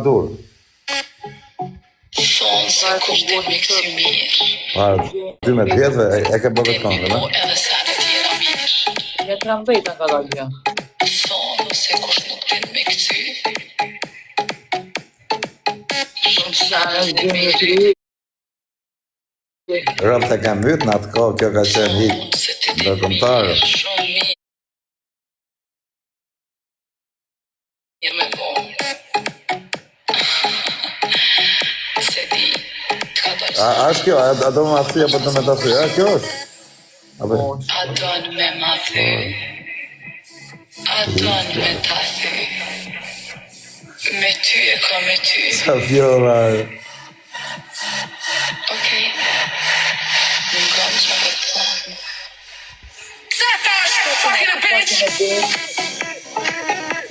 dur. Thonë se kush të me kësi mirë. Para 12 vjetëve e ke bërë këngë, ne? Edhe sa të tjera mirë. Ja 13 ka dalë kjo. Thonë se kush nuk të me kësi. Shumë sa të mirë. Rap të kam vyt në atë kohë, kjo ka qenë hit ndërkombëtar. Shumë mirë me bo. Se di, t'ka dalë. A është kjo? A do më aftësia për të me të thy? A kjo është? Apo? A donë me ma thy. A donë me ta thy. Me ty e ka me ty. Sa fjolla. Okej. Në gëmë që me të thonë.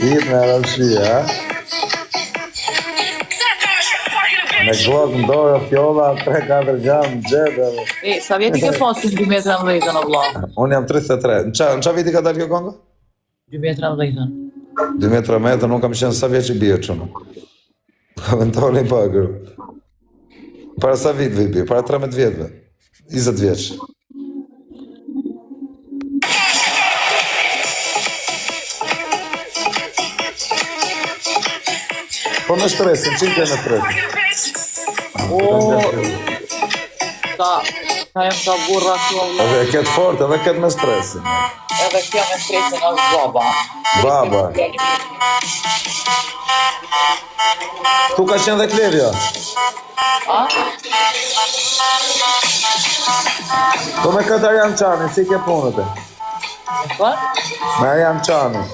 Hit me rafshia, ha? Me glok në dorë, fjolla, 3-4 gram, gjede. Sa vjeti ke pasu në 2013 në vla? Unë jam 33. Në qa viti ka dalë kjo kongo? 2013. 2013, nuk kam qenë sa vjeç i bje qënë. Ka ventoli pa kërë. Para sa vit bje? Para 13 vjetëve. 20 vjeç. Po me stresin, qënë ke me stresin? Ta jem ka burra kjo vla. Edhe ketë fort, edhe ketë me stresin. Edhe kjo me stresin është baba. Baba. Tu ka qenë dhe Klevja? A? Po me këtë Arjan Qani, si ke punët e? Për? Me Arjan Qani.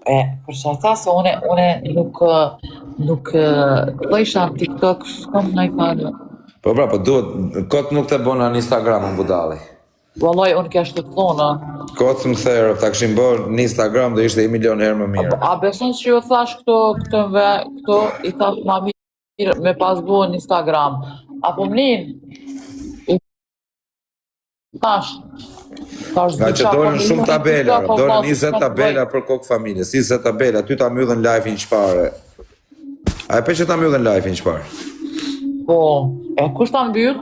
Për që ata se une nuk të isha në TikTok, s'kom në i falë. Po pra, po duhet, këtë nuk të bona në Instagram në budali. Valoj, unë kështë të thonë. Këtë më thërë, ta këshim bërë në Instagram dhe ishte 1 milion herë më mirë. A beson që ju thash këto i thash ma mirë me pas bu në Instagram. Apo mlin? I thash. Nga që dolën shumë tabela, dolën 20 tabela për kokë familjes, 20 tabela, ty ta myllën live një qpare. A e pe që ta myllën live një qpare? Po, kush ta mbyll?